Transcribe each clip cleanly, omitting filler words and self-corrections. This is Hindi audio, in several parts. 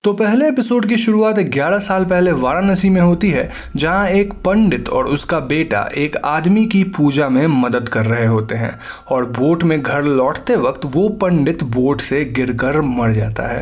तो पहले एपिसोड की शुरुआत 11 साल पहले वाराणसी में होती है, जहां एक पंडित और उसका बेटा एक आदमी की पूजा में मदद कर रहे होते हैं और बोट में घर लौटते वक्त वो पंडित बोट से गिरकर मर जाता है।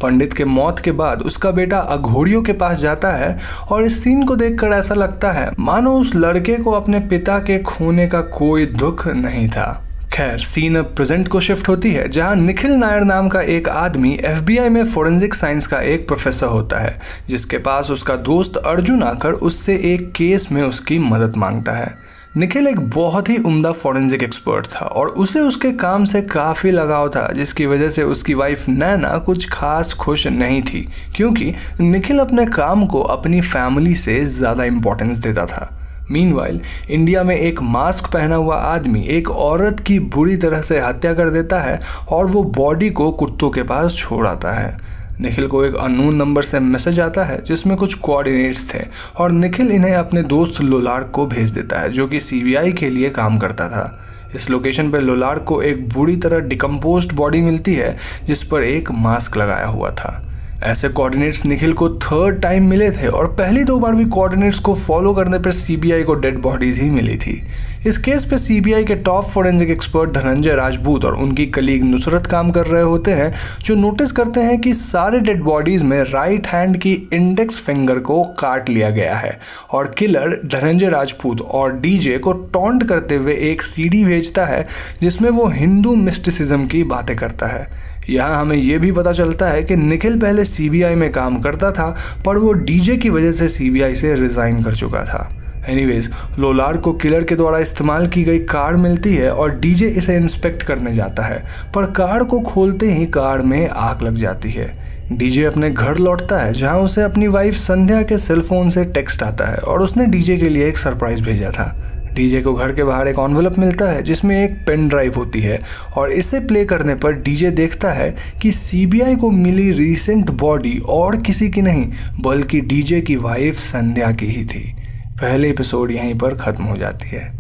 पंडित के मौत के बाद उसका बेटा अघोरियों के पास जाता है और इस सीन को देखकर ऐसा लगता है मानो उस लड़के को अपने पिता के खोने का कोई दुख नहीं था। खैर, सीन अब प्रेजेंट को शिफ्ट होती है, जहां निखिल नायर नाम का एक आदमी एफबीआई में फोरेंसिक साइंस का एक प्रोफेसर होता है, जिसके पास उसका दोस्त अर्जुन आकर उससे एक केस में उसकी मदद मांगता है। निखिल एक बहुत ही उम्दा फोरेंसिक एक्सपर्ट था और उसे उसके काम से काफ़ी लगाव था, जिसकी वजह से उसकी वाइफ नैना कुछ खास खुश नहीं थी, क्योंकि निखिल अपने काम को अपनी फैमिली से ज़्यादा इम्पोर्टेंस देता था। मीनवाइल इंडिया में एक मास्क पहना हुआ आदमी एक औरत की बुरी तरह से हत्या कर देता है और वो बॉडी को कुत्तों के पास छोड़ आता है। निखिल को एक अननोन नंबर से मैसेज आता है जिसमें कुछ कोऑर्डिनेट्स थे और निखिल इन्हें अपने दोस्त लोलार्क को भेज देता है, जो कि सीबीआई के लिए काम करता था। इस लोकेशन पर लोलार्क को एक बुरी तरह डिकम्पोज्ड बॉडी मिलती है जिस पर एक मास्क लगाया हुआ था। ऐसे कोऑर्डिनेट्स निखिल को थर्ड टाइम मिले थे और पहली दो बार भी कोऑर्डिनेट्स को फॉलो करने पर सीबीआई को डेड बॉडीज ही मिली थी। इस केस पे सीबीआई के top forensic expert Dhananjay Rajput और उनकी कलीग नुसरत काम कर रहे होते हैं, जो नोटिस करते हैं कि सारे डेड बॉडीज में राइट हैंड की इंडेक्स फिंगर को काट लिया गया है और किलर धनंजय राजपूत और डीजे को टॉन्ट करते हुए एक सीडी भेजता है जिसमें वो हिंदू मिस्टिसिज्म की बातें करता है। यहाँ हमें ये भी पता चलता है कि निखिल पहले सीबीआई में काम करता था, पर वो डीजे की वजह से सीबीआई से रिजाइन कर चुका था। एनीवेज, लोलार्क को किलर के द्वारा इस्तेमाल की गई कार्ड मिलती है और डीजे इसे इंस्पेक्ट करने जाता है, पर कार्ड को खोलते ही कार्ड में आग लग जाती है। डीजे अपने घर लौटता है, जहां उसे अपनी वाइफ संध्या के सेलफोन से टेक्स्ट आता है और उसने डीजे के लिए एक सरप्राइज भेजा था। डीजे को घर के बाहर एक एनवेलप मिलता है जिसमें एक पेन ड्राइव होती है और इसे प्ले करने पर डीजे देखता है कि सीबीआई को मिली रीसेंट बॉडी और किसी की नहीं बल्कि डीजे की वाइफ संध्या की ही थी। पहले एपिसोड यहीं पर खत्म हो जाती है।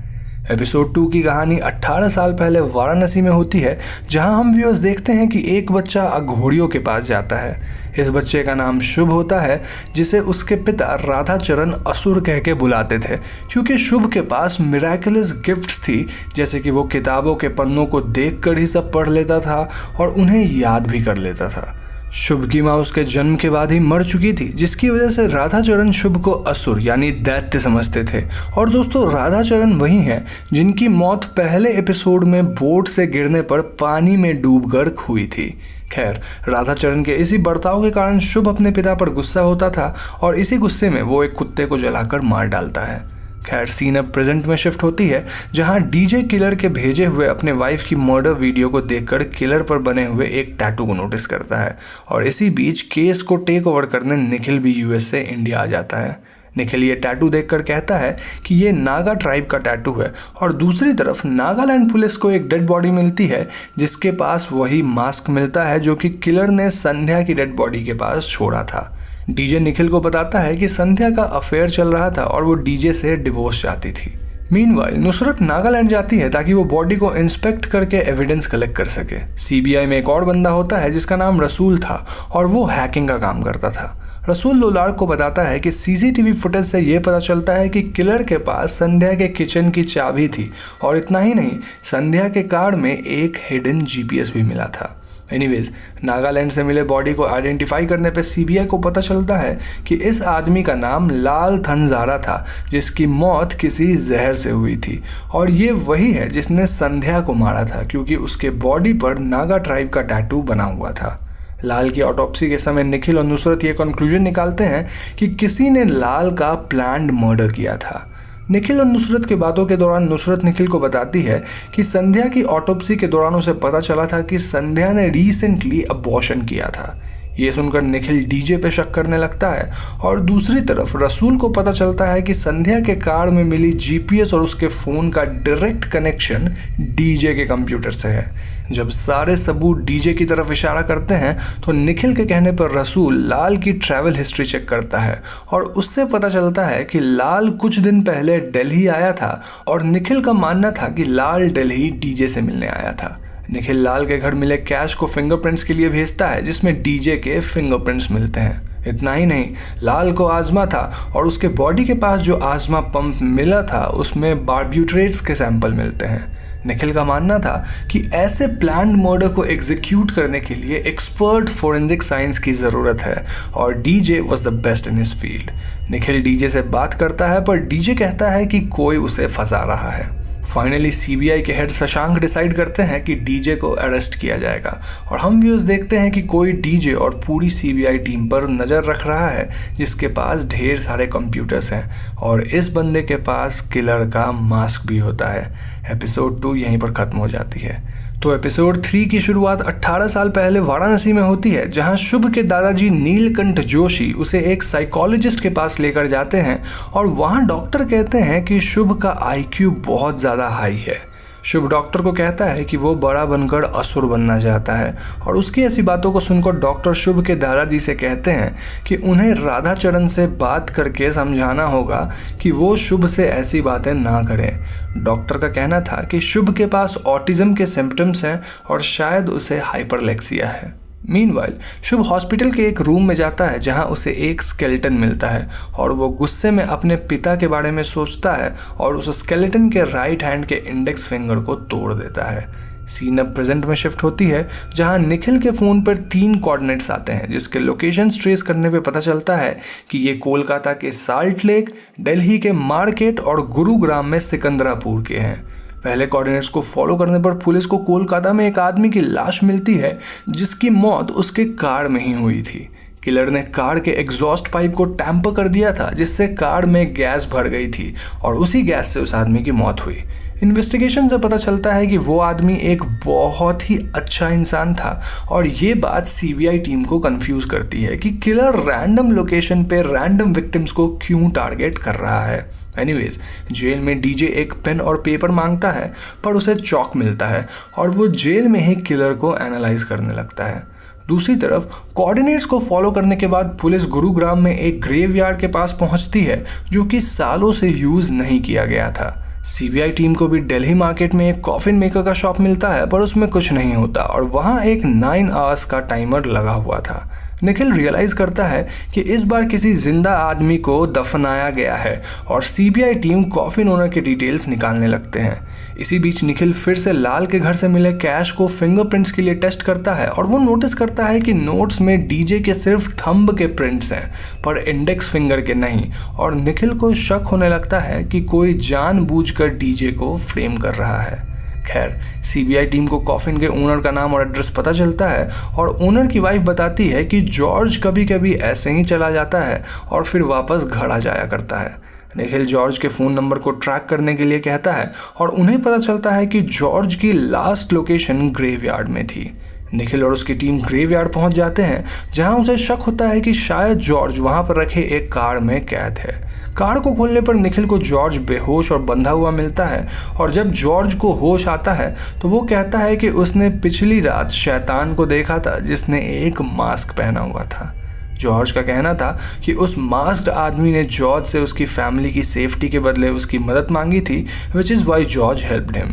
एपिसोड 2 की कहानी 18 साल पहले वाराणसी में होती है, जहां हम व्यूअर्स देखते हैं कि एक बच्चा अघोरियों के पास जाता है। इस बच्चे का नाम शुभ होता है, जिसे उसके पिता राधाचरण असुर कह के बुलाते थे, क्योंकि शुभ के पास मिराकुलस गिफ्ट्स थी, जैसे कि वो किताबों के पन्नों को देखकर ही सब पढ़ लेता था और उन्हें याद भी कर लेता था। शुभ की माँ उसके जन्म के बाद ही मर चुकी थी, जिसकी वजह से राधाचरण शुभ को असुर यानी दैत्य समझते थे। और दोस्तों, राधाचरण वही हैं जिनकी मौत पहले एपिसोड में बोट से गिरने पर पानी में डूबकर हुई थी। खैर, राधाचरण के इसी बर्ताव के कारण शुभ अपने पिता पर गुस्सा होता था और इसी गुस्से में वो एक कुत्ते को जलाकर मार डालता है। खैर, सीन अब प्रेजेंट में शिफ्ट होती है, जहां डीजे किलर के भेजे हुए अपने वाइफ की मर्डर वीडियो को देखकर किलर पर बने हुए एक टैटू को नोटिस करता है और इसी बीच केस को टेक ओवर करने निखिल भी यूएस से इंडिया आ जाता है। निखिल ये टैटू देखकर कहता है कि ये नागा ट्राइब का टैटू है और दूसरी तरफ नागालैंड पुलिस को एक डेड बॉडी मिलती है जिसके पास वही मास्क मिलता है जो कि किलर ने संध्या की डेड बॉडी के पास छोड़ा था। डीजे निखिल को बताता है कि संध्या का अफेयर चल रहा था और वो डीजे से डिवोर्स चाहती थी। मीनवाइल नुसरत नागालैंड जाती है ताकि वो बॉडी को इंस्पेक्ट करके एविडेंस कलेक्ट कर सके। सीबीआई में एक और बंदा होता है जिसका नाम रसूल था और वो हैकिंग का काम करता था। रसूल लोलार्क को बताता है कि सीसीटीवी फुटेज से ये पता चलता है कि किलर के पास संध्या के किचन की चाबी थी और इतना ही नहीं, संध्या के कार्ड में एक हिडन जीपीएस भी मिला था। एनीवेज, नागालैंड से मिले बॉडी को आइडेंटिफाई करने पर सीबीआई को पता चलता है कि इस आदमी का नाम लाल थनजारा था, जिसकी मौत किसी जहर से हुई थी और ये वही है जिसने संध्या को मारा था, क्योंकि उसके बॉडी पर नागा ट्राइब का टैटू बना हुआ था। लाल की ऑटोप्सी के समय निखिल और नुसरत ये कंक्लूजन निकालते हैं कि किसी ने लाल का प्लान्ड मर्डर किया था। निखिल और नुसरत की बातों के दौरान नुसरत निखिल को बताती है कि संध्या की ऑटोप्सी के दौरान उसे पता चला था कि संध्या ने रिसेंटली अबॉर्शन किया था। ये सुनकर निखिल डीजे पे शक करने लगता है और दूसरी तरफ रसूल को पता चलता है कि संध्या के कार में मिली जीपीएस और उसके फ़ोन का डायरेक्ट कनेक्शन डीजे के कंप्यूटर से है। जब सारे सबूत डीजे की तरफ इशारा करते हैं तो निखिल के कहने पर रसूल लाल की ट्रैवल हिस्ट्री चेक करता है और उससे पता चलता है कि लाल कुछ दिन पहले दिल्ली आया था और निखिल का मानना था कि लाल दिल्ली डीजे से मिलने आया था। निखिल लाल के घर मिले कैश को फिंगरप्रिंट्स के लिए भेजता है, जिसमें डीजे के फिंगरप्रिंट्स मिलते हैं। इतना ही नहीं, लाल को आजमा था और उसके बॉडी के पास जो आजमा पंप मिला था उसमें बार्ब्यूट्रेट्स के सैंपल मिलते हैं। निखिल का मानना था कि ऐसे प्लान्ड मर्डर को एग्जीक्यूट करने के लिए एक्सपर्ट फोरेंसिक साइंस की ज़रूरत है और DJ was the best in his field. Nikhil DJ से बात करता है पर डीजे कहता है कि कोई उसे फंसा रहा है। फाइनली सीबीआई के हेड शशांक डिसाइड करते हैं कि डीजे को अरेस्ट किया जाएगा और हम व्यूअर्स देखते हैं कि कोई डीजे और पूरी सीबीआई टीम पर नज़र रख रहा है, जिसके पास ढेर सारे कंप्यूटर्स हैं और इस बंदे के पास किलर का मास्क भी होता है। एपिसोड 2 यहीं पर ख़त्म हो जाती है। तो एपिसोड 3 की शुरुआत 18 साल पहले वाराणसी में होती है, जहां शुभ के दादाजी नीलकंठ जोशी उसे एक साइकोलॉजिस्ट के पास लेकर जाते हैं और वहां डॉक्टर कहते हैं कि शुभ का आईक्यू बहुत ज़्यादा हाई है। शुभ डॉक्टर को कहता है कि वो बड़ा बनकर असुर बनना चाहता है और उसकी ऐसी बातों को सुनकर डॉक्टर शुभ के दादाजी से कहते हैं कि उन्हें राधाचरण से बात करके समझाना होगा कि वो शुभ से ऐसी बातें ना करें। डॉक्टर का कहना था कि शुभ के पास ऑटिज्म के सिम्टम्स हैं और शायद उसे हाइपरलेक्सिया है। मीनवाइल शुभ हॉस्पिटल के एक रूम में जाता है जहां उसे एक स्केलेटन मिलता है और वो गुस्से में अपने पिता के बारे में सोचता है और उस स्केलेटन के राइट हैंड के इंडेक्स फिंगर को तोड़ देता है। सीन अब प्रेजेंट में शिफ्ट होती है जहां निखिल के फ़ोन पर 3 कोऑर्डिनेट्स आते हैं, जिसके लोकेशन ट्रेस करने पे पता चलता है कि ये कोलकाता के साल्ट लेक, दिल्ली के मार्केट और गुरुग्राम में सिकंदरापुर के हैं। पहले कोऑर्डिनेट्स को फॉलो करने पर पुलिस को कोलकाता में एक आदमी की लाश मिलती है जिसकी मौत उसके कार में ही हुई थी। किलर ने कार के एग्जॉस्ट पाइप को टैंपर कर दिया था, जिससे कार में गैस भर गई थी और उसी गैस से उस आदमी की मौत हुई। इन्वेस्टिगेशन से पता चलता है कि वो आदमी एक बहुत ही अच्छा इंसान था और ये बात सीबीआई टीम को कंफ्यूज करती है कि किलर रैंडम लोकेशन पे रैंडम विक्टिम्स को क्यों टारगेट कर रहा है। एनीवेज जेल में डीजे एक पेन और पेपर मांगता है पर उसे चॉक मिलता है और वो जेल में ही किलर को एनालाइज करने लगता है। दूसरी तरफ कोऑर्डिनेट्स को फॉलो करने के बाद पुलिस गुरुग्राम में एक ग्रेवयार्ड के पास पहुंचती है जो कि सालों से यूज नहीं किया गया था। सीबीआई टीम को भी दिल्ली मार्केट में एक कॉफिन मेकर का शॉप मिलता है पर उसमें कुछ नहीं होता और वहाँ एक 9 आवर्स का टाइमर लगा हुआ था। निखिल रियलाइज करता है कि इस बार किसी जिंदा आदमी को दफनाया गया है और सीबीआई टीम कॉफिन ओनर के डिटेल्स निकालने लगते हैं। इसी बीच निखिल फिर से लाल के घर से मिले कैश को फिंगरप्रिंट्स के लिए टेस्ट करता है और वो नोटिस करता है कि नोट्स में डीजे के सिर्फ थंब के प्रिंट्स हैं पर इंडेक्स फिंगर के नहीं और निखिल को शक होने लगता है कि कोई जानबूझकर डीजे को फ्रेम कर रहा है। खैर सीबीआई टीम को कॉफिन के ओनर का नाम और एड्रेस पता चलता है और ओनर की वाइफ बताती है कि जॉर्ज कभी कभी ऐसे ही चला जाता है और फिर वापस घर आ जाया करता है। निखिल जॉर्ज के फ़ोन नंबर को ट्रैक करने के लिए कहता है और उन्हें पता चलता है कि जॉर्ज की लास्ट लोकेशन ग्रेवयार्ड में थी। निखिल और उसकी टीम ग्रेवयार्ड पहुंच जाते हैं जहां उसे शक होता है कि शायद जॉर्ज वहां पर रखे एक कार में कैद है। कार को खोलने पर निखिल को जॉर्ज बेहोश और बंधा हुआ मिलता है और जब जॉर्ज को होश आता है तो वो कहता है कि उसने पिछली रात शैतान को देखा था जिसने एक मास्क पहना हुआ था। जॉर्ज का कहना था कि उस मास्क्ड आदमी ने जॉर्ज से उसकी फैमिली की सेफ्टी के बदले उसकी मदद मांगी थी, which is why George helped him.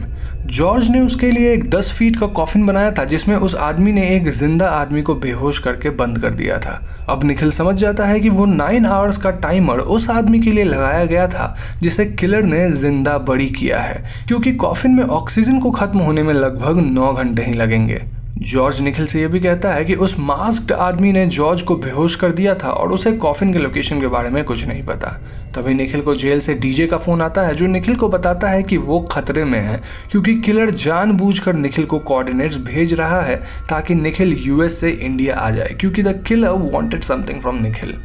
George ने उसके लिए एक 10 फीट का कॉफिन बनाया था जिसमें उस आदमी ने एक जिंदा आदमी को बेहोश करके बंद कर दिया था। अब निखिल समझ जाता है कि वो 9 आवर्स का टाइमर उस आदमी के लिए लगाया गया था जिसे किलर ने जिंदा बरी किया है, क्योंकि कॉफिन में ऑक्सीजन को खत्म होने में लगभग 9 घंटे ही लगेंगे। जॉर्ज निखिल से यह भी कहता है कि उस मास्क्ड आदमी ने जॉर्ज को बेहोश कर दिया था और उसे कॉफिन के लोकेशन के बारे में कुछ नहीं पता। तभी निखिल को जेल से डीजे का फोन आता है जो निखिल को बताता है कि वो खतरे में है क्योंकि किलर जानबूझकर निखिल को कोऑर्डिनेट्स भेज रहा है ताकि निखिल यूएस से इंडिया आ जाए, क्योंकि the killer wanted something from Nikhil.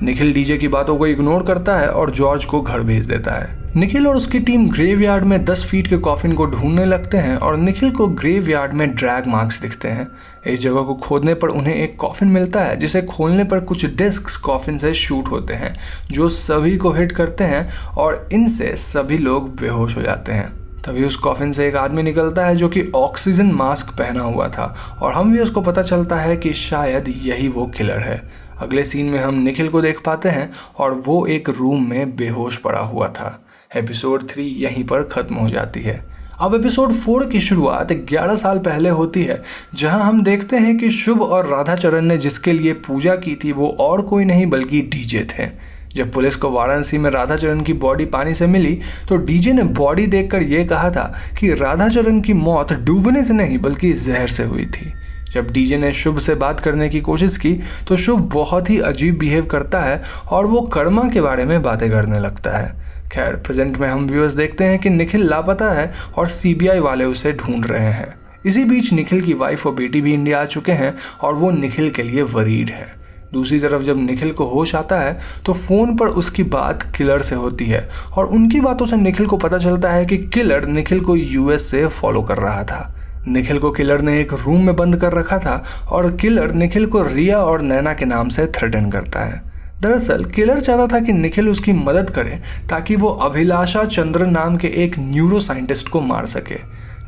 Nikhil DJ की बातों को इग्नोर करता है और जॉर्ज को घर भेज देता है। निखिल और उसकी टीम ग्रेवयार्ड में 10 फीट के कॉफिन को ढूंढने लगते हैं और निखिल को ग्रेवयार्ड में ड्रैग मार्क्स दिखते हैं। इस जगह को खोदने पर उन्हें एक कॉफिन मिलता है जिसे खोलने पर कुछ डिस्क्स कॉफिन से शूट होते हैं जो सभी को हिट करते हैं और इनसे सभी लोग बेहोश हो जाते हैं। तभी उस कॉफिन से एक आदमी निकलता है जो कि ऑक्सीजन मास्क पहना हुआ था और हम भी उसको पता चलता है कि शायद यही वो किलर है। अगले सीन में हम निखिल को देख पाते हैं और वो एक रूम में बेहोश पड़ा हुआ था। एपिसोड 3 यहीं पर ख़त्म हो जाती है। अब एपिसोड 4 की शुरुआत 11 साल पहले होती है, जहां हम देखते हैं कि शुभ और राधाचरण ने जिसके लिए पूजा की थी वो और कोई नहीं बल्कि डीजे थे। जब पुलिस को वाराणसी में राधाचरण की बॉडी पानी से मिली तो डीजे ने बॉडी देखकर यह कहा था कि राधाचरण की मौत डूबने से नहीं बल्कि जहर से हुई थी। जब डीजे ने शुभ से बात करने की कोशिश की तो शुभ बहुत ही अजीब बिहेव करता है और वो कर्मा के बारे में बातें करने लगता है। खैर, प्रेजेंट में हम व्यूअर्स देखते हैं कि निखिल लापता है और सीबीआई वाले उसे ढूंढ रहे हैं। इसी बीच निखिल की वाइफ और बेटी भी इंडिया आ चुके हैं और वो निखिल के लिए वरीड है। दूसरी तरफ जब निखिल को होश आता है तो फ़ोन पर उसकी बात किलर से होती है और उनकी बातों से निखिल को पता चलता है कि किलर निखिल को यूएस से फॉलो कर रहा था। निखिल को किलर ने एक रूम में बंद कर रखा था और किलर निखिल को रिया और नैना के नाम से थ्रेटन करता है। दरअसल किलर चाहता था कि निखिल उसकी मदद करे ताकि वो अभिलाषा चंद्र नाम के एक न्यूरो साइंटिस्ट को मार सके।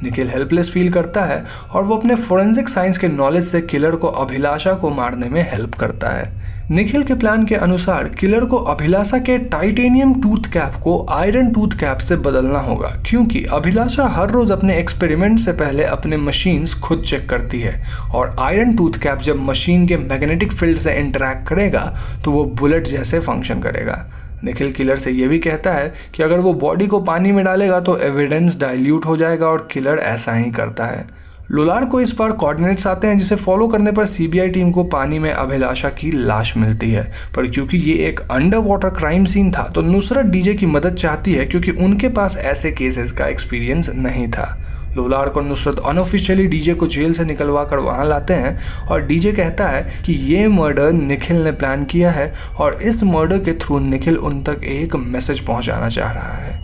निखिल हेल्पलेस फील करता है और वो अपने फोरेंसिक साइंस के नॉलेज से किलर को अभिलाषा को मारने में हेल्प करता है। निखिल के प्लान के अनुसार किलर को अभिलाषा के टाइटेनियम टूथ कैप को आयरन टूथ कैप से बदलना होगा, क्योंकि अभिलाषा हर रोज अपने एक्सपेरिमेंट से पहले अपने मशीन्स खुद चेक करती है और आयरन टूथ कैप जब मशीन के मैग्नेटिक फील्ड से इंटरैक्ट करेगा तो वो बुलेट जैसे फंक्शन करेगा। निखिल किलर से ये भी कहता है कि अगर वो बॉडी को पानी में डालेगा तो एविडेंस डाइल्यूट हो जाएगा और किलर ऐसा ही करता है। लोलार को इस बार कोऑर्डिनेट्स आते हैं जिसे फॉलो करने पर सीबीआई टीम को पानी में अभिलाषा की लाश मिलती है, पर क्योंकि ये एक अंडर वाटर क्राइम सीन था तो नुसरत डीजे की मदद चाहती है क्योंकि उनके पास ऐसे केसेस का एक्सपीरियंस नहीं था। लोलार को नुसरत अनऑफिशियली डीजे को जेल से निकलवा कर वहाँ लाते हैं और डीजे कहता है कि ये मर्डर निखिल ने प्लान किया है और इस मर्डर के थ्रू निखिल उन तक एक मैसेज पहुँचाना चाह रहा है।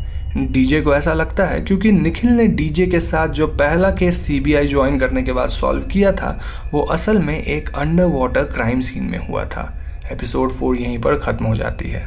डीजे को ऐसा लगता है क्योंकि निखिल ने डीजे के साथ जो पहला केस सीबीआई ज्वाइन करने के बाद सॉल्व किया था वो असल में एक अंडर वाटर क्राइम सीन में हुआ था। एपिसोड 4 यहीं पर खत्म हो जाती है।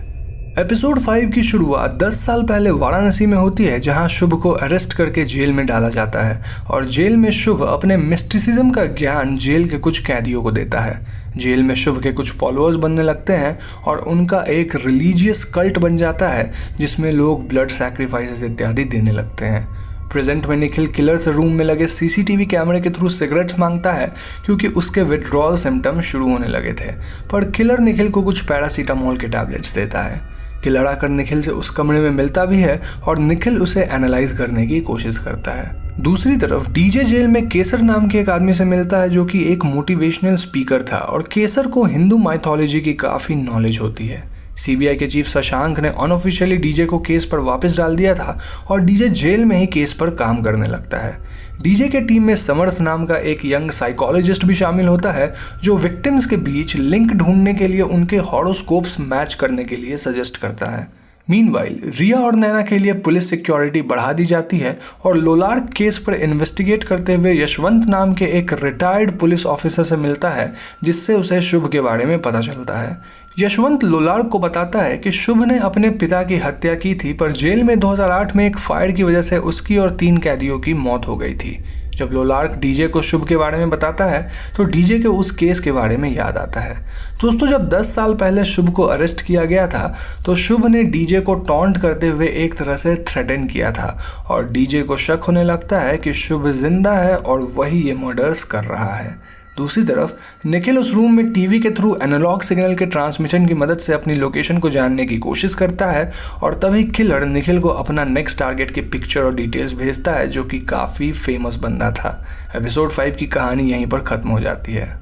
एपिसोड 5 की शुरुआत 10 साल पहले वाराणसी में होती है, जहां शुभ को अरेस्ट करके जेल में डाला जाता है और जेल में शुभ अपने मिस्टिसिज्म का ज्ञान जेल के कुछ कैदियों को देता है। जेल में शुभ के कुछ फॉलोअर्स बनने लगते हैं और उनका एक रिलीजियस कल्ट बन जाता है जिसमें लोग ब्लड सैक्रिफाइसेस इत्यादि देने लगते हैं। प्रेजेंट में निखिल किलर से रूम में लगे सीसीटीवी कैमरे के थ्रू सिगरेट्स मांगता है क्योंकि उसके विथड्रॉल सिम्टम्स शुरू होने लगे थे, पर किलर निखिल को कुछ पैरासीटामोल के टैबलेट्स देता है। किलर आकर निखिल से उस कमरे में मिलता भी है और निखिल उसे एनालाइज करने की कोशिश करता है। दूसरी तरफ डीजे जेल में केसर नाम के एक आदमी से मिलता है जो कि एक मोटिवेशनल स्पीकर था और केसर को हिंदू माइथोलॉजी की काफ़ी नॉलेज होती है। सीबीआई के चीफ शशांक ने अनऑफिशियली डीजे को केस पर वापस डाल दिया था और डीजे जेल में ही केस पर काम करने लगता है। डीजे के टीम में समर्थ नाम का एक यंग साइकोलॉजिस्ट भी शामिल होता है जो विक्टिम्स के बीच लिंक ढूंढने के लिए उनके हॉरोस्कोप्स मैच करने के लिए सजेस्ट करता है। मीनवाइल रिया और नैना के लिए पुलिस सिक्योरिटी बढ़ा दी जाती है और लोलार केस पर इन्वेस्टिगेट करते हुए यशवंत नाम के एक रिटायर्ड पुलिस ऑफिसर से मिलता है जिससे उसे शुभ के बारे में पता चलता है। यशवंत लोलार को बताता है कि शुभ ने अपने पिता की हत्या की थी, पर जेल में 2008 में एक फायर की वजह से उसकी और 3 कैदियों की मौत हो गई थी। जब लोलार्क डीजे को शुभ के बारे में बताता है तो डीजे के उस केस के बारे में याद आता है। दोस्तों, जब 10 साल पहले शुभ को अरेस्ट किया गया था तो शुभ ने डीजे को टॉन्ट करते हुए एक तरह से थ्रेटन किया था और डीजे को शक होने लगता है कि शुभ जिंदा है और वही ये मर्डर्स कर रहा है। दूसरी तरफ निखिल उस रूम में टीवी के थ्रू एनालॉग सिग्नल के ट्रांसमिशन की मदद से अपनी लोकेशन को जानने की कोशिश करता है और तभी किलर निखिल को अपना नेक्स्ट टारगेट की पिक्चर और डिटेल्स भेजता है जो कि काफ़ी फेमस बंदा था। एपिसोड 5 की कहानी यहीं पर ख़त्म हो जाती है।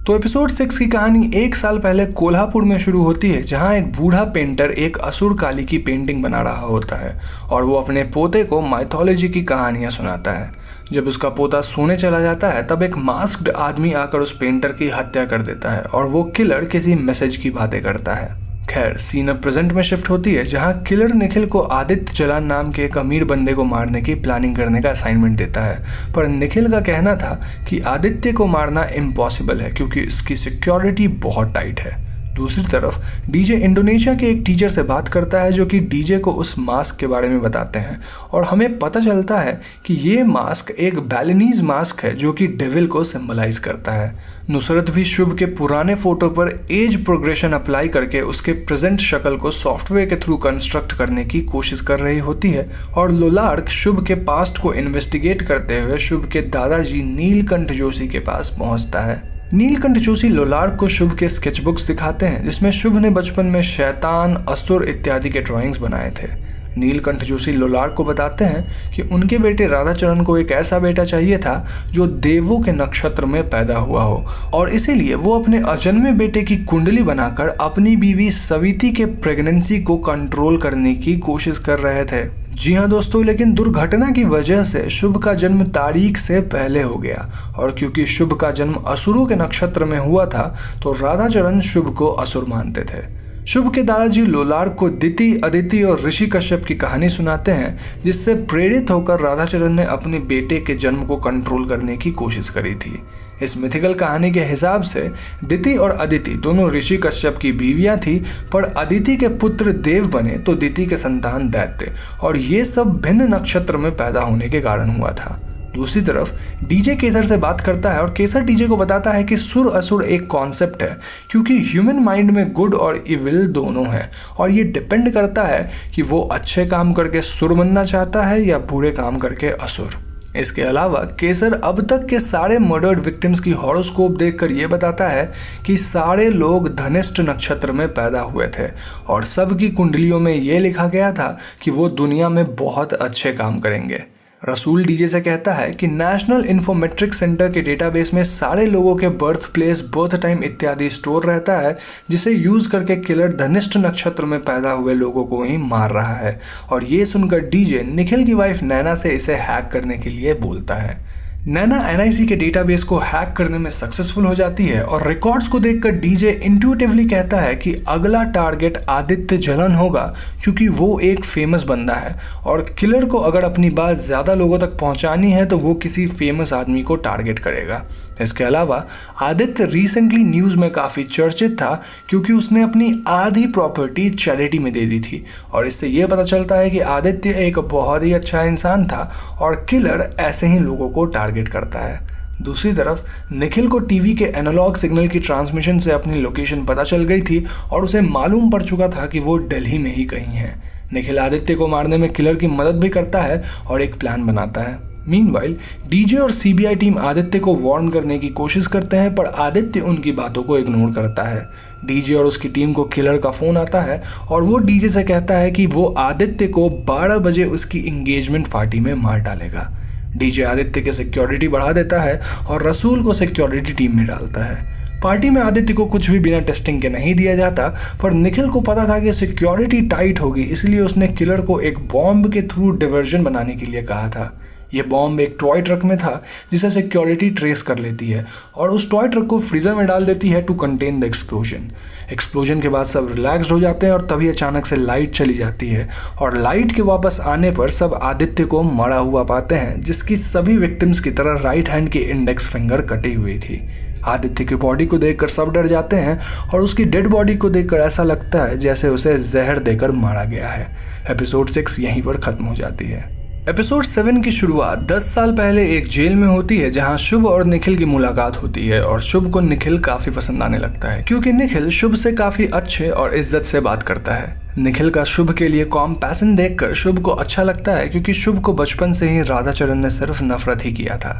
तो एपिसोड 6 की कहानी 1 साल पहले कोल्हापुर में शुरू होती है, जहां एक बूढ़ा पेंटर एक असुर काली की पेंटिंग बना रहा होता है और वो अपने पोते को माइथोलॉजी की कहानियां सुनाता है। जब उसका पोता सोने चला जाता है तब एक मास्क्ड आदमी आकर उस पेंटर की हत्या कर देता है और वो किलर किसी मैसेज की बातें करता है। खैर, सीन अब प्रेजेंट में शिफ्ट होती है, जहां किलर निखिल को आदित्य जलान नाम के एक अमीर बंदे को मारने की प्लानिंग करने का असाइनमेंट देता है, पर निखिल का कहना था कि आदित्य को मारना इम्पॉसिबल है क्योंकि इसकी सिक्योरिटी बहुत टाइट है। दूसरी तरफ डीजे इंडोनेशिया के एक टीचर से बात करता है जो कि डीजे को उस मास्क के बारे में बताते हैं और हमें पता चलता है कि ये मास्क एक बैलिनीज मास्क है जो कि डेविल को सिंबलाइज करता है। नुसरत भी शुभ के पुराने फोटो पर एज प्रोग्रेशन अप्लाई करके उसके प्रेजेंट शक्ल को सॉफ्टवेयर के थ्रू कंस्ट्रक्ट करने की कोशिश कर रही होती है और लोलार्क शुभ के पास्ट को इन्वेस्टिगेट करते हुए शुभ के दादाजी नीलकंठ जोशी के पास पहुंचता है। नीलकंठ जोशी लोलार्क को शुभ के स्केचबुक्स दिखाते हैं जिसमें शुभ ने बचपन में शैतान, असुर इत्यादि के ड्राइंग्स बनाए थे। नीलकंठ जोशी लोलार्क को बताते हैं कि उनके बेटे राधाचरण को एक ऐसा बेटा चाहिए था जो देवों के नक्षत्र में पैदा हुआ हो और इसीलिए वो अपने अजन्मे बेटे की कुंडली बनाकर अपनी बीवी सविती के प्रेगनेंसी को कंट्रोल करने की कोशिश कर रहे थे। जी हाँ दोस्तों, लेकिन दुर्घटना की वजह से शुभ का जन्म तारीख से पहले हो गया और क्योंकि शुभ का जन्म असुरों के नक्षत्र में हुआ था तो राधाचरण शुभ को असुर मानते थे। शुभ के दादाजी लोलार्क को दिति, अदिति और ऋषि कश्यप की कहानी सुनाते हैं जिससे प्रेरित होकर राधाचरण ने अपने बेटे के जन्म को कंट्रोल करने की कोशिश करी थी। इस मिथिकल कहानी के हिसाब से दिति और अदिति दोनों ऋषि कश्यप की बीवियां थी, पर अदिति के पुत्र देव बने तो दिति के संतान दैत्य, और ये सब भिन्न नक्षत्र में पैदा होने के कारण हुआ था। दूसरी तरफ डीजे केसर से बात करता है और केसर डीजे को बताता है कि सुर असुर एक कॉन्सेप्ट है क्योंकि ह्यूमन माइंड में गुड और इविल दोनों हैं और ये डिपेंड करता है कि वो अच्छे काम करके सुर बनना चाहता है या बुरे काम करके असुर। इसके अलावा केसर अब तक के सारे मर्डर्ड विक्टिम्स की हॉरोस्कोप देखकर ये बताता है कि सारे लोग धनिष्ठ नक्षत्र में पैदा हुए थे और सबकी कुंडलियों में ये लिखा गया था कि वो दुनिया में बहुत अच्छे काम करेंगे। रसूल डीजे से कहता है कि नेशनल इन्फोमेट्रिक सेंटर के डेटाबेस में सारे लोगों के बर्थ प्लेस, बर्थ टाइम इत्यादि स्टोर रहता है जिसे यूज करके किलर धनिष्ठ नक्षत्र में पैदा हुए लोगों को ही मार रहा है। और ये सुनकर डीजे निखिल की वाइफ नैना से इसे हैक करने के लिए बोलता है। नैना एनआईसी के डेटाबेस को हैक करने में सक्सेसफुल हो जाती है और रिकॉर्ड्स को देखकर डीजे इंट्यूटिवली कहता है कि अगला टारगेट आदित्य जलन होगा क्योंकि वो एक फेमस बंदा है और किलर को अगर अपनी बात ज़्यादा लोगों तक पहुंचानी है तो वो किसी फेमस आदमी को टारगेट करेगा। इसके अलावा आदित्य रिसेंटली न्यूज़ में काफ़ी चर्चित था क्योंकि उसने अपनी आधी प्रॉपर्टी चैरिटी में दे दी थी और इससे ये पता चलता है कि आदित्य एक बहुत ही अच्छा इंसान था और किलर ऐसे ही लोगों को टारगेट करता है। दूसरी तरफ निखिल को टीवी के एनालॉग सिग्नल की ट्रांसमिशन से अपनी लोकेशन पता चल गई थी और उसे मालूम पड़ चुका था कि वो दिल्ली में ही कहीं है। निखिल आदित्य को मारने में किलर की मदद भी करता है और एक प्लान बनाता है। मीनवाइल डीजे और सीबीआई टीम आदित्य को वार्न करने की कोशिश करते हैं पर आदित्य उनकी बातों को इग्नोर करता है। डीजे और उसकी टीम को किलर का फ़ोन आता है और वो डीजे से कहता है कि वो आदित्य को 12 बजे उसकी एंगेजमेंट पार्टी में मार डालेगा। डीजे आदित्य के सिक्योरिटी बढ़ा देता है और रसूल को सिक्योरिटी टीम में डालता है। पार्टी में आदित्य को कुछ भी बिना टेस्टिंग के नहीं दिया जाता पर निखिल को पता था कि सिक्योरिटी टाइट होगी, इसलिए उसने किलर को एक बॉम्ब के थ्रू डिवर्जन बनाने के लिए कहा था। ये बॉम्ब एक टॉय ट्रक में था जिसे सिक्योरिटी ट्रेस कर लेती है और उस टॉय ट्रक को फ्रीजर में डाल देती है टू कंटेन द एक्सप्लोजन के बाद सब रिलैक्स्ड हो जाते हैं और तभी अचानक से लाइट चली जाती है और लाइट के वापस आने पर सब आदित्य को मरा हुआ पाते हैं जिसकी सभी विक्टिम्स की तरह राइट हैंड की इंडेक्स फिंगर कटी हुई थी। आदित्य की बॉडी को देखकर सब डर जाते हैं और उसकी डेड बॉडी को देखकर ऐसा लगता है जैसे उसे जहर देकर मारा गया है। एपिसोड 6 यहीं पर खत्म हो जाती है। एपिसोड 7 की शुरुआत 10 साल पहले एक जेल में होती है जहां शुभ और निखिल की मुलाकात होती है और शुभ को निखिल काफी पसंद आने लगता है क्योंकि निखिल शुभ से काफी अच्छे और इज्जत से बात करता है। निखिल का शुभ के लिए कॉम्पैशन देखकर शुभ को अच्छा लगता है क्योंकि शुभ को बचपन से ही राधाचरण ने सिर्फ नफरत ही किया था।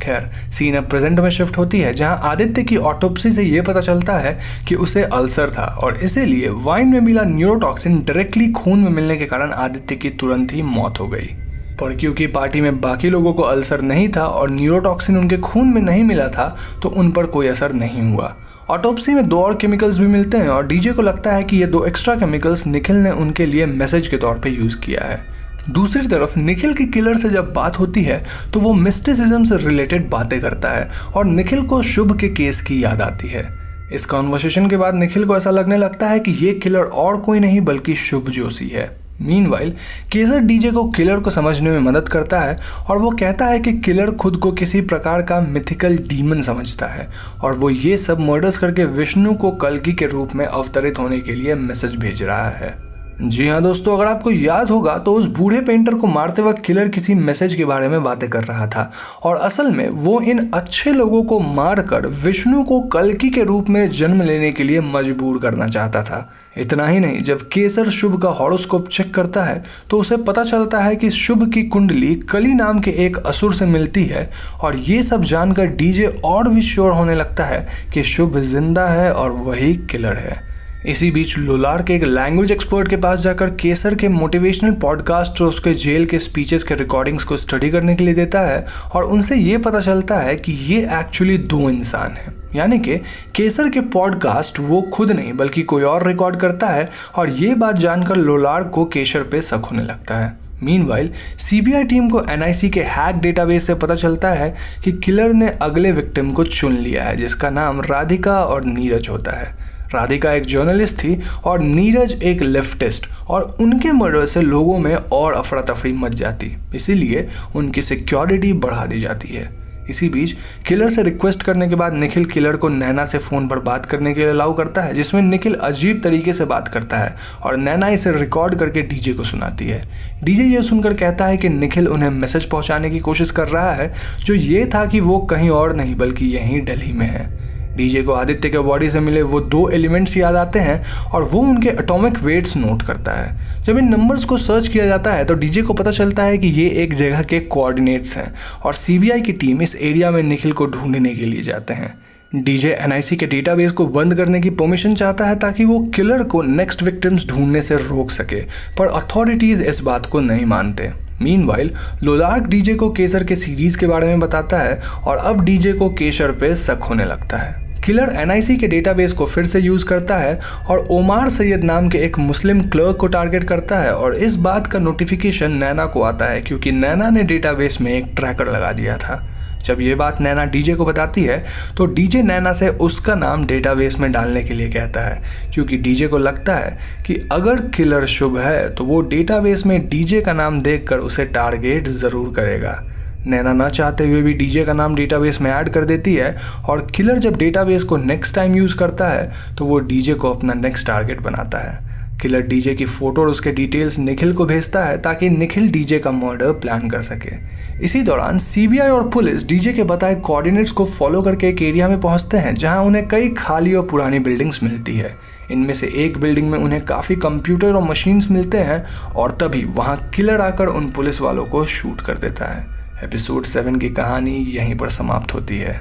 खैर सीन अब प्रेजेंट में शिफ्ट होती है जहां आदित्य की ऑटोप्सी से ये पता चलता है कि उसे अल्सर था और इसीलिए वाइन में मिला न्यूरोटॉक्सिन डायरेक्टली खून में मिलने के कारण आदित्य की तुरंत ही मौत हो गई। पर क्योंकि पार्टी में बाकी लोगों को अल्सर नहीं था और न्यूरोटॉक्सिन उनके खून में नहीं मिला था तो उन पर कोई असर नहीं हुआ। ऑटोप्सी में 2 और केमिकल्स भी मिलते हैं और डीजे को लगता है कि ये 2 एक्स्ट्रा केमिकल्स निखिल ने उनके लिए मैसेज के तौर पे यूज़ किया है। दूसरी तरफ निखिल की किलर से जब बात होती है तो वो मिस्टिसिज्म से रिलेटेड बातें करता है और निखिल को शुभ के केस की याद आती है। इस कॉन्वर्सेशन के बाद निखिल को ऐसा लगने लगता है कि ये किलर और कोई नहीं बल्कि शुभ जोशी है। मीनवाइल केसर डीजे को किलर को समझने में मदद करता है और वो कहता है कि किलर खुद को किसी प्रकार का मिथिकल डीमन समझता है और वो ये सब मर्डर्स करके विष्णु को कल्कि के रूप में अवतरित होने के लिए मैसेज भेज रहा है। जी हाँ दोस्तों, अगर आपको याद होगा तो उस बूढ़े पेंटर को मारते वक्त किलर किसी मैसेज के बारे में बातें कर रहा था और असल में वो इन अच्छे लोगों को मारकर विष्णु को कल्कि के रूप में जन्म लेने के लिए मजबूर करना चाहता था। इतना ही नहीं, जब केसर शुभ का हॉरोस्कोप चेक करता है तो उसे पता चलता है कि शुभ की कुंडली कली नाम के एक असुर से मिलती है और ये सब जानकर डीजे और भी श्योर होने लगता है कि शुभ जिंदा है और वही किलर है। इसी बीच लोलार्क एक लैंग्वेज एक्सपर्ट के पास जाकर केसर के मोटिवेशनल पॉडकास्ट और उसके जेल के स्पीचेस के रिकॉर्डिंग्स को स्टडी करने के लिए देता है और उनसे ये पता चलता है कि ये एक्चुअली दो इंसान हैं, यानी कि केसर के पॉडकास्ट वो खुद नहीं बल्कि कोई और रिकॉर्ड करता है और ये बात जानकर लोलार्क को केसर पे शक होने लगता है। मीनवाइल सीबीआई टीम को एनआईसी के हैक डेटाबेस से पता चलता है कि किलर ने अगले विक्टिम को चुन लिया है जिसका नाम राधिका और नीरज होता है। राधिका एक जर्नलिस्ट थी और नीरज एक लेफ्टिस्ट और उनके मर्डर से लोगों में और अफरा तफरी मच जाती, इसीलिए उनकी सिक्योरिटी बढ़ा दी जाती है। इसी बीच किलर से रिक्वेस्ट करने के बाद निखिल किलर को नैना से फ़ोन पर बात करने के लिए अलाउ करता है, जिसमें निखिल अजीब तरीके से बात करता है और नैना इसे रिकॉर्ड करके डीजे को सुनाती है। डीजे ये सुनकर कहता है कि निखिल उन्हें मैसेज पहुंचाने की कोशिश कर रहा है, जो ये था कि वो कहीं और नहीं बल्कि यहीं दिल्ली में है। डीजे को आदित्य के बॉडी से मिले वो दो एलिमेंट्स याद आते हैं और वो उनके एटॉमिक वेट्स नोट करता है। जब इन नंबर्स को सर्च किया जाता है तो डीजे को पता चलता है कि ये एक जगह के कोऑर्डिनेट्स हैं और सीबीआई की टीम इस एरिया में निखिल को ढूंढने के लिए जाते हैं। डीजे एनआईसी के डेटाबेस को बंद करने की परमिशन चाहता है ताकि वो किलर को नेक्स्ट विक्टिम्स ढूंढने से रोक सके, पर अथॉरिटीज इस बात को नहीं मानते। मीनवाइल लोलार्क डीजे को केसर के सीरीज के बारे में बताता है और अब डीजे को केसर पे शक होने लगता है। किलर एनआईसी के डेटाबेस को फिर से यूज करता है और ओमार सैयद नाम के एक मुस्लिम क्लर्क को टारगेट करता है और इस बात का नोटिफिकेशन नैना को आता है क्योंकि नैना ने डेटाबेस में एक ट्रैकर लगा दिया था। जब ये बात नैना डीजे को बताती है तो डीजे नैना से उसका नाम डेटाबेस में डालने के लिए कहता है क्योंकि डीजे को लगता है कि अगर किलर शुभ है तो वो डेटाबेस में डीजे का नाम देखकर उसे टारगेट ज़रूर करेगा। नैना न चाहते हुए भी डीजे का नाम डेटाबेस में ऐड कर देती है और किलर जब डेटाबेस को नेक्स्ट टाइम यूज़ करता है तो वो डीजे को अपना नेक्स्ट टारगेट बनाता है। किलर डीजे की फ़ोटो और उसके डिटेल्स निखिल को भेजता है ताकि निखिल डीजे का मर्डर प्लान कर सके। इसी दौरान सीबीआई और पुलिस डीजे के बताए कोऑर्डिनेट्स को फॉलो करके एक एरिया में पहुंचते हैं जहां उन्हें कई खाली और पुरानी बिल्डिंग्स मिलती है। इनमें से एक बिल्डिंग में उन्हें काफ़ी कंप्यूटर और मशीन्स मिलते हैं और तभी वहां किलर आकर उन पुलिस वालों को शूट कर देता है। एपिसोड 7 की कहानी यहीं पर समाप्त होती है।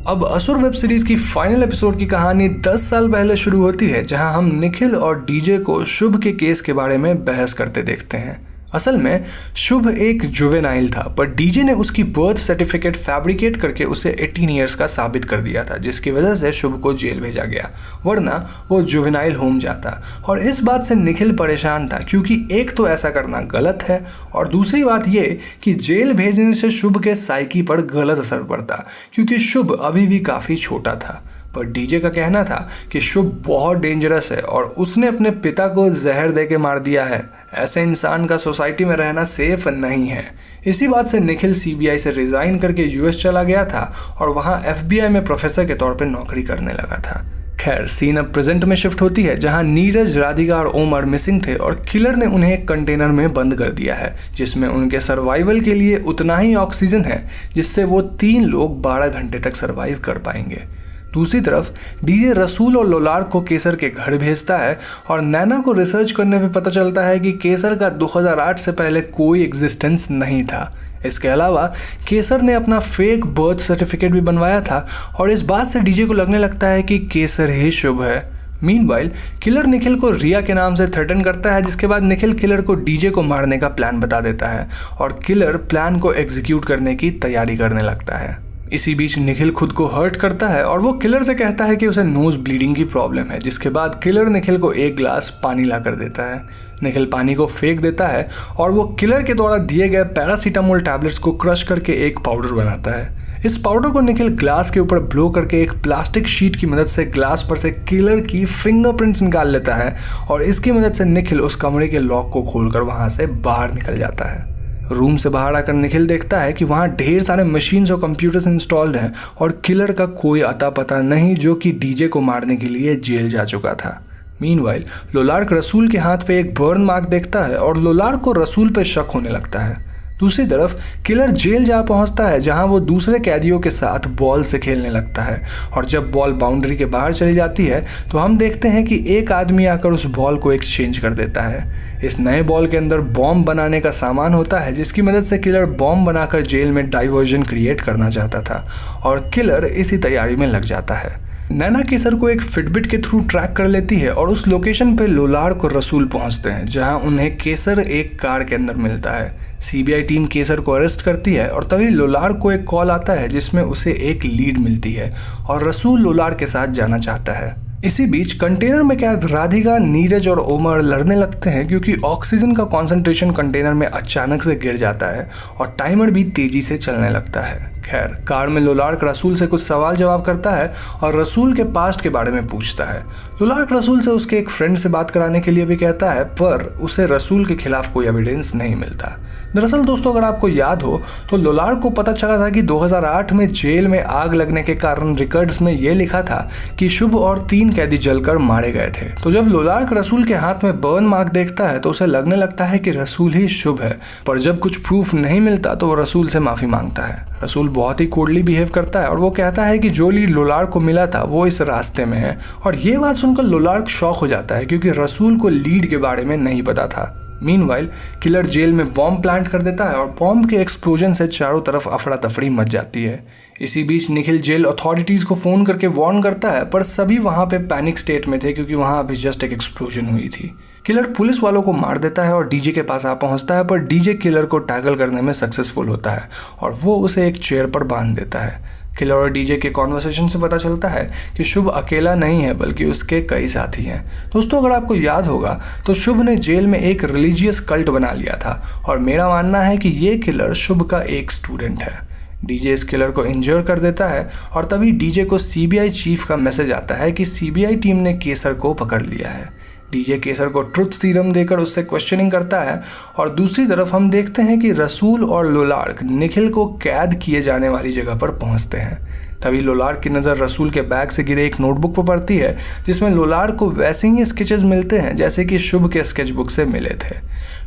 अब असुर वेब सीरीज की फाइनल एपिसोड की कहानी 10 साल पहले शुरू होती है जहां हम निखिल और डीजे को शुभ के केस के बारे में बहस करते देखते हैं। असल में शुभ एक जुवेनाइल था पर डीजे ने उसकी बर्थ सर्टिफिकेट फैब्रिकेट करके उसे 18 ईयर्स का साबित कर दिया था जिसकी वजह से शुभ को जेल भेजा गया, वरना वो जुवेनाइल होम जाता। और इस बात से निखिल परेशान था क्योंकि एक तो ऐसा करना गलत है और दूसरी बात ये कि जेल भेजने से शुभ के साइकी पर गलत असर पड़ता क्योंकि शुभ अभी भी काफ़ी छोटा था। पर डीजे का कहना था कि शुभ बहुत डेंजरस है और उसने अपने पिता को जहर दे के मार दिया है। ऐसे इंसान का सोसाइटी में रहना सेफ नहीं है। इसी बात से निखिल सीबीआई से रिजाइन करके यूएस चला गया था और वहां एफबीआई में प्रोफेसर के तौर पे नौकरी करने लगा था। खैर, सीन अब प्रेजेंट में शिफ्ट होती है जहां नीरज, राधिका और ओमर मिसिंग थे और किलर ने उन्हें एक कंटेनर में बंद कर दिया है जिसमें उनके सर्वाइवल के लिए उतना ही ऑक्सीजन है जिससे वो 3 लोग 12 घंटे तक सर्वाइव कर पाएंगे। दूसरी तरफ डीजे रसूल और लोलार्क को केसर के घर भेजता है और नैना को रिसर्च करने पे पता चलता है कि केसर का 2008 से पहले कोई एग्जिस्टेंस नहीं था। इसके अलावा केसर ने अपना फेक बर्थ सर्टिफिकेट भी बनवाया था और इस बात से डीजे को लगने लगता है कि केसर ही शुभ है। मीनवाइल किलर निखिल को रिया के नाम से थ्रेटन करता है जिसके बाद निखिल किलर को डीजे को मारने का प्लान बता देता है और किलर प्लान को एग्जीक्यूट करने की तैयारी करने लगता है। इसी बीच निखिल खुद को हर्ट करता है और वो किलर से कहता है कि उसे नोज ब्लीडिंग की प्रॉब्लम है, जिसके बाद किलर निखिल को एक गिलास पानी ला कर देता है। निखिल पानी को फेंक देता है और वो किलर के द्वारा दिए गए पैरासीटामोल टैबलेट्स को क्रश करके एक पाउडर बनाता है। इस पाउडर को निखिल ग्लास के ऊपर ब्लो करके एक प्लास्टिक शीट की मदद से ग्लास पर से किलर की फिंगरप्रिंट्स निकाल लेता है और इसकी मदद से निखिल उस कमरे के लॉक को खोलकर वहां से बाहर निकल जाता है। रूम से बाहर आकर निखिल देखता है कि वहाँ ढेर सारे मशीन्स और कंप्यूटर्स इंस्टॉल्ड हैं और किलर का कोई अता पता नहीं, जो कि डीजे को मारने के लिए जेल जा चुका था। मीनवाइल लोलार्क रसूल के हाथ पे एक बर्न मार्क देखता है और लोलार्क को रसूल पे शक होने लगता है। दूसरी तरफ किलर जेल जा पहुंचता है, जहां वो दूसरे कैदियों के साथ बॉल से खेलने लगता है और जब बॉल बाउंड्री के बाहर चली जाती है तो हम देखते हैं कि एक आदमी आकर उस बॉल को एक्सचेंज कर देता है। इस नए बॉल के अंदर बॉम्ब बनाने का सामान होता है, जिसकी मदद से किलर बॉम्ब बनाकर जेल में डाइवर्जन क्रिएट करना चाहता था और किलर इसी तैयारी में लग जाता है। नैना केसर को एक फिटबिट के थ्रू ट्रैक कर लेती है और उस लोकेशन पे लोलार्क और रसूल पहुंचते हैं, जहां उन्हें केसर एक कार के अंदर मिलता है। सीबीआई टीम केसर को अरेस्ट करती है और तभी लोलार्क को एक कॉल आता है जिसमें उसे एक लीड मिलती है और रसूल लोलार्क के साथ जाना चाहता है। इसी बीच कंटेनर में कैद राधिका, नीरज और ओमर लड़ने लगते हैं क्योंकि ऑक्सीजन का कॉन्सेंट्रेशन कंटेनर में अचानक से गिर जाता है और टाइमर भी तेजी से चलने लगता है। खैर, कार में लोलार्क रसूल से कुछ सवाल जवाब करता है और रसूल के पास्ट के बारे में पूछता है। लोलार्क रसूल से उसके एक फ्रेंड से बात कराने के लिए भी कहता है, पर उसे रसूल के खिलाफ कोई एविडेंस नहीं मिलता। दरअसल दोस्तों, अगर आपको याद हो तो लोलार्क को पता चला था कि 2008 में जेल में आग लगने के कारण रिकॉर्ड्स में यह लिखा था कि शुभ और 3 कैदी जलकर मारे गए थे। तो जब लोलार्क रसूल के हाथ में बर्न मार्क देखता है तो उसे लगने लगता है कि रसूल ही शुभ है, पर जब कुछ प्रूफ नहीं मिलता तो वो रसूल से माफी मांगता है। रसूल बहुत ही कोल्डली बिहेव करता है और वो कहता है कि जो लीड लोलार्क को मिला था वो इस रास्ते में है, और ये बात सुनकर लोलार्क शॉक हो जाता है क्योंकि रसूल को लीड के बारे में नहीं पता था। मीनवाइल किलर जेल में बॉम्ब प्लांट कर देता है और बॉम्ब के एक्सप्लोजन से चारों तरफ अफरा तफरी मच जाती है। इसी बीच निखिल जेल अथॉरिटीज को फोन करके वार्न करता है, पर सभी वहां पे पैनिक स्टेट में थे क्योंकि वहां अभी जस्ट एक एक्सप्लोजन हुई थी। किलर पुलिस वालों को मार देता है और डीजे के पास आ पहुंचता है, पर डीजे किलर को टैकल करने में सक्सेसफुल होता है और वो उसे एक चेयर पर बांध देता है। किलर और डीजे के कॉन्वर्सेशन से पता चलता है कि शुभ अकेला नहीं है बल्कि उसके कई साथी हैं। दोस्तों, अगर आपको याद होगा तो शुभ ने जेल में एक रिलीजियस कल्ट बना लिया था और मेरा मानना है कि ये किलर शुभ का एक स्टूडेंट है। डीजे इस किलर को इंजर कर देता है और तभी डीजे को सीबीआई चीफ का मैसेज आता है कि सीबीआई टीम ने केसर को पकड़ लिया है। डीजे केसर को ट्रुथ सीरम देकर उससे क्वेश्चनिंग करता है और दूसरी तरफ हम देखते हैं कि रसूल और लोलार्क निखिल को कैद किए जाने वाली जगह पर पहुंचते हैं। तभी लोलार्क की नज़र रसूल के बैग से गिरे एक नोटबुक पर पड़ती है जिसमें लोलार्क को वैसे ही स्केचेस मिलते हैं जैसे कि शुभ के स्केचबुक से मिले थे।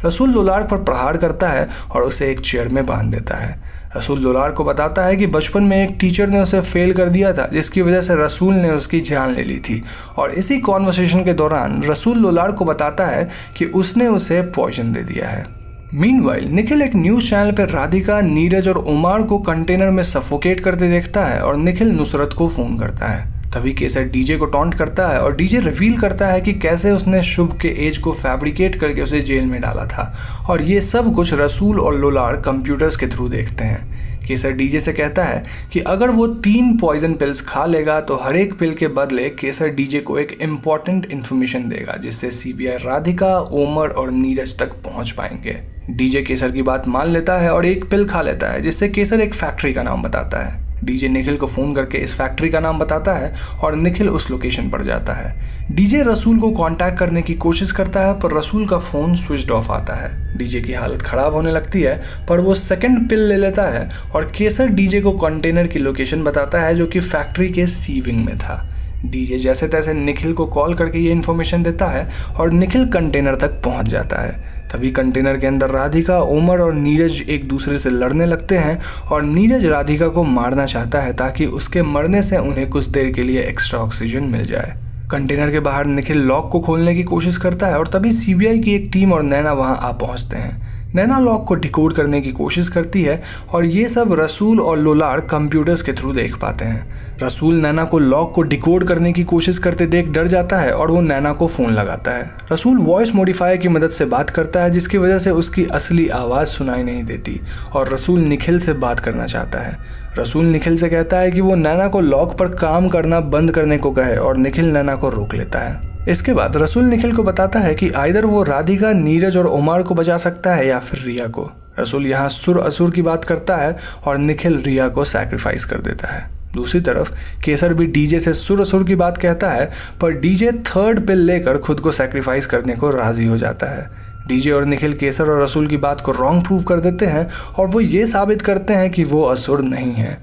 रसूल लोलार्क पर प्रहार करता है और उसे एक चेयर में बांध देता है। रसूल लोलार्क को बताता है कि बचपन में एक टीचर ने उसे फेल कर दिया था, जिसकी वजह से रसूल ने उसकी जान ले ली थी, और इसी कॉन्वर्सेशन के दौरान रसूल लोलार्क को बताता है कि उसने उसे पॉइजन दे दिया है। मीनवाइल निखिल एक न्यूज़ चैनल पर राधिका, नीरज और उमार को कंटेनर में सफोकेट करते देखता है और निखिल नुसरत को फ़ोन करता है। तभी केसर डीजे को टॉन्ट करता है और डीजे रिवील करता है कि कैसे उसने शुभ के एज को फैब्रिकेट करके उसे जेल में डाला था, और ये सब कुछ रसूल और लोलार्क कंप्यूटर्स के थ्रू देखते हैं। केसर डीजे से कहता है कि अगर वो 3 पॉइजन पिल्स खा लेगा तो हर एक पिल के बदले केसर डीजे को एक इम्पॉर्टेंट इन्फॉर्मेशन देगा जिससे सीबीआई राधिका, ओमर और नीरज तक पहुंच पाएंगे। डीजे केसर की बात मान लेता है और एक पिल खा लेता है जिससे केसर एक फैक्ट्री का नाम बताता है। डीजे निखिल को फ़ोन करके इस फैक्ट्री का नाम बताता है और निखिल उस लोकेशन पर जाता है। डीजे रसूल को कांटेक्ट करने की कोशिश करता है पर रसूल का फ़ोन स्विच्ड ऑफ आता है। डीजे की हालत ख़राब होने लगती है पर वो सेकंड पिल ले लेता है और केसर डीजे को कंटेनर की लोकेशन बताता है जो कि फैक्ट्री के सी विंग में था। डीजे जैसे तैसे निखिल को कॉल करके ये इन्फॉर्मेशन देता है और निखिल कंटेनर तक पहुंच जाता है। तभी कंटेनर के अंदर राधिका, ओमर और नीरज एक दूसरे से लड़ने लगते हैं और नीरज राधिका को मारना चाहता है ताकि उसके मरने से उन्हें कुछ देर के लिए एक्स्ट्रा ऑक्सीजन मिल जाए। कंटेनर के बाहर निखिल लॉक को खोलने की कोशिश करता है और तभी सीबीआई की एक टीम और नैना वहां आ पहुंचते हैं। नैना लॉक को डिकोड करने की कोशिश करती है और ये सब रसूल और लोलार्क कंप्यूटर्स के थ्रू देख पाते हैं। रसूल नैना को लॉक को डिकोड करने की कोशिश करते देख डर जाता है और वो नैना को फ़ोन लगाता है। रसूल वॉइस मॉडिफायर की मदद से बात करता है जिसकी वजह से उसकी असली आवाज़ सुनाई नहीं देती और रसूल निखिल से बात करना चाहता है। रसूल निखिल से कहता है कि वो नैना को लॉक पर काम करना बंद करने को कहे और निखिल नैना को रोक लेता है। इसके बाद रसूल निखिल को बताता है कि आइदर वो राधिका, नीरज और ओमार को बचा सकता है या फिर रिया को। रसूल यहाँ सुर असुर की बात करता है और निखिल रिया को सैक्रिफाइस कर देता है। दूसरी तरफ केसर भी डीजे से सुर असुर की बात कहता है, पर डीजे थर्ड पिल लेकर खुद को सैक्रिफाइस करने को राजी हो जाता है। डीजे और निखिल केसर और रसूल की बात को रॉन्ग प्रूव कर देते हैं और वो ये साबित करते हैं कि वो असुर नहीं है।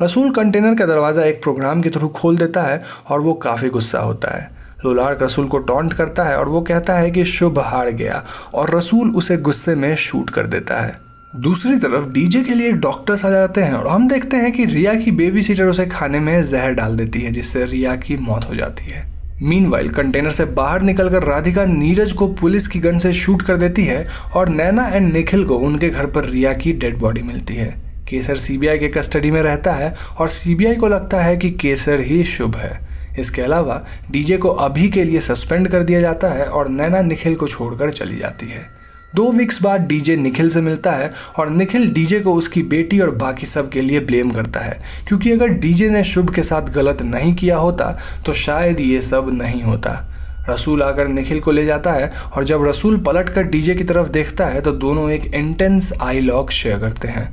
रसूल कंटेनर का दरवाज़ा एक प्रोग्राम के थ्रू खोल देता है और वो काफ़ी गुस्सा होता है। लोलार्क रसूल को टॉन्ट करता है और वो कहता है कि शुभ हार गया और रसूल उसे गुस्से में शूट कर देता है। दूसरी तरफ डीजे के लिए डॉक्टर्स आ जाते हैं और हम देखते हैं कि रिया की बेबी सीटर उसे खाने में जहर डाल देती है, जिससे रिया की मौत हो जाती है। मीनवाइल कंटेनर से बाहर निकलकर राधिका नीरज को पुलिस की गन से शूट कर देती है और नैना एंड निखिल को उनके घर पर रिया की डेड बॉडी मिलती है। केसर सीबीआई के कस्टडी में रहता है और सीबीआई को लगता है कि केसर ही शुभ है। इसके अलावा डीजे को अभी के लिए सस्पेंड कर दिया जाता है और नैना निखिल को छोड़कर चली जाती है। 2 वीक्स बाद डीजे निखिल से मिलता है और निखिल डीजे को उसकी बेटी और बाकी सब के लिए ब्लेम करता है, क्योंकि अगर डीजे ने शुभ के साथ गलत नहीं किया होता तो शायद ये सब नहीं होता। रसूल आकर निखिल को ले जाता है और जब रसूल पलट कर डीजे की तरफ देखता है तो दोनों एक इंटेंस आई लॉक शेयर करते हैं।